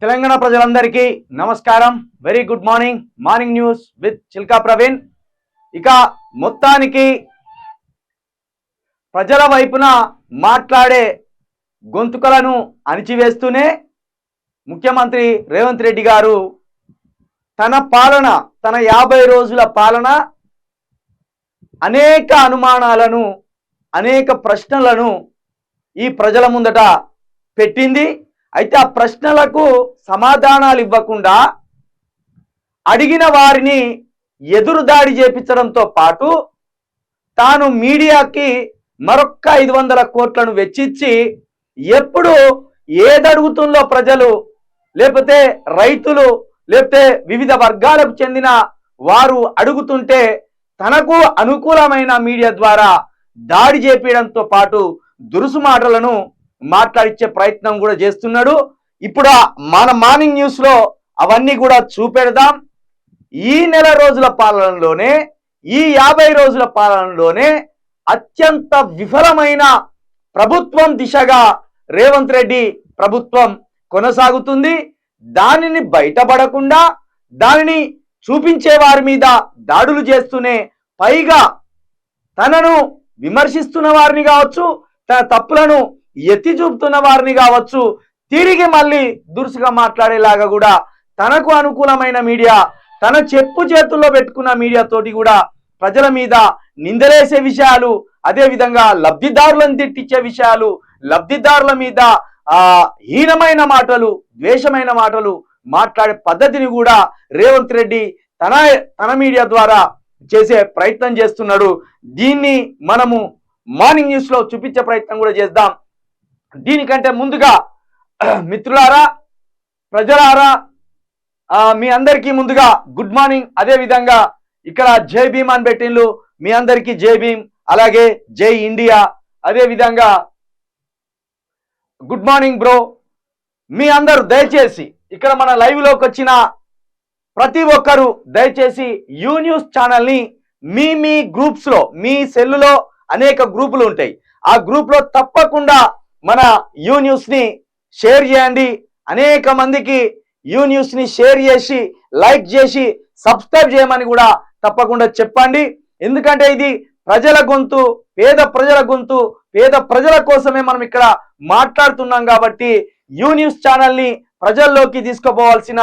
తెలంగాణ ప్రజలందరికీ నమస్కారం. Very good morning. Morning news with Chilka Praveen. ఇక మొత్తానికి ప్రజల వైపున మాట్లాడే గొంతుకలను అణిచివేస్తూనే ముఖ్యమంత్రి రేవంత్ రెడ్డి గారు తన 50 రోజుల పాలన అనేక అనుమానాలను, అనేక ప్రశ్నలను ఈ ప్రజల ముందట పెట్టింది. అయితే ఆ ప్రశ్నలకు సమాధానాలు ఇవ్వకుండా అడిగిన వారిని ఎదురుదాడి చేపించడంతో పాటు తాను మీడియాకి మరొక్క 500 కోట్లను వెచ్చించి ఎప్పుడు ఏదడుగుతుందో ప్రజలు, లేకపోతే రైతులు, లేకపోతే వివిధ వర్గాలకు చెందిన వారు అడుగుతుంటే తనకు అనుకూలమైన మీడియా ద్వారా దాడి చేపించడంతో పాటు దురుసు మాటలను మాట్లాడించే ప్రయత్నం కూడా చేస్తున్నాడు. ఇప్పుడు మన మార్నింగ్ న్యూస్ లో అవన్నీ కూడా చూపెడదాం. ఈ నెల రోజుల పాలనలోనే, ఈ 50 రోజుల పాలనలోనే అత్యంత విఫలమైన ప్రభుత్వం దిశగా రేవంత్ రెడ్డి ప్రభుత్వం కొనసాగుతుంది. దానిని బయటపడకుండా దానిని చూపించే వారి మీద దాడులు చేస్తూనే, పైగా తనను విమర్శిస్తున్న వారిని కావచ్చు, తన తప్పులను ఎత్తి చూపుతున్న వారిని కావచ్చు, తిరిగి మళ్ళీ దురుసుగా మాట్లాడేలాగా కూడా తనకు అనుకూలమైన మీడియా, తన చెప్పు చేతుల్లో పెట్టుకున్న మీడియా తోటి కూడా ప్రజల మీద నిందలేసే విషయాలు, అదే విధంగా లబ్ధిదారులను తిట్టించే విషయాలు, లబ్ధిదారుల మీద హీనమైన మాటలు, ద్వేషమైన మాటలు మాట్లాడే పద్ధతిని కూడా రేవంత్ రెడ్డి తన మీడియా ద్వారా చేసే ప్రయత్నం చేస్తున్నాడు. దీన్ని మనము మార్నింగ్ న్యూస్ లో చూపించే ప్రయత్నం కూడా చేద్దాం. దీనికంటే ముందుగా మిత్రులారా, ప్రజలారా, మీ అందరికీ ముందుగా గుడ్ మార్నింగ్. అదే విధంగా ఇక్కడ జై భీమ్ అని పెట్టిండ్లు, మీ అందరికీ జై భీమ్, అలాగే జై ఇండియా. అదే విధంగా గుడ్ మార్నింగ్ బ్రో. మీ అందరూ దయచేసి ఇక్కడ మన లైవ్ లోకి వచ్చిన ప్రతి ఒక్కరూ దయచేసి యూ న్యూస్ ఛానల్ని మీ గ్రూప్స్ లో, మీ సెల్లులో అనేక గ్రూపులు ఉంటాయి, ఆ గ్రూప్ లో తప్పకుండా మన యూ న్యూస్ ని షేర్ చేయండి. అనేక మందికి యూ న్యూస్ ని షేర్ చేసి, లైక్ చేసి, సబ్స్క్రైబ్ చేయమని కూడా తప్పకుండా చెప్పండి. ఎందుకంటే ఇది ప్రజల గొంతు, పేద ప్రజల గొంతు, పేద ప్రజల కోసమే మనం ఇక్కడ మాట్లాడుతున్నాం. కాబట్టి యూ న్యూస్ ఛానల్ ని ప్రజల్లోకి తీసుకుపోవాల్సిన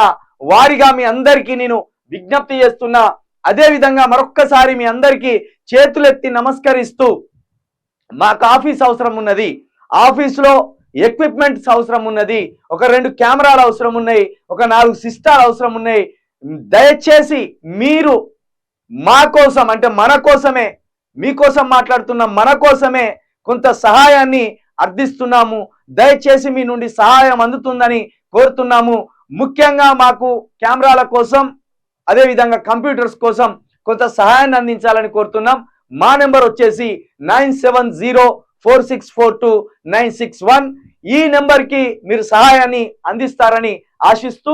వారిగా మీ అందరికీ నేను విజ్ఞప్తి చేస్తున్నా. అదే విధంగా మరొక్కసారి మీ అందరికీ చేతులెత్తి నమస్కరిస్తూ, మాకు ఆఫీస్ అవసరం ఉన్నది, ఆఫీసులో ఎక్విప్మెంట్స్ అవసరం ఉన్నది, ఒక 2 కెమెరాలు అవసరం ఉన్నాయి, ఒక 4 సిస్టాలు అవసరం ఉన్నాయి. దయచేసి మీరు మా కోసం, అంటే మన కోసమే, మీకోసం మాట్లాడుతున్న మన కోసమే కొంత సహాయాన్ని అర్థిస్తున్నాము. దయచేసి మీ నుండి సహాయం అందుతుందని కోరుతున్నాము. ముఖ్యంగా మాకు కెమెరాల కోసం, అదే విధంగా కంప్యూటర్స్ కోసం కొంత సహాయాన్ని అందించాలని కోరుతున్నాం. మా నెంబర్ వచ్చేసి 9704642961. ఈ నెంబర్కి మీరు సహాయాన్ని అందిస్తారని ఆశిస్తూ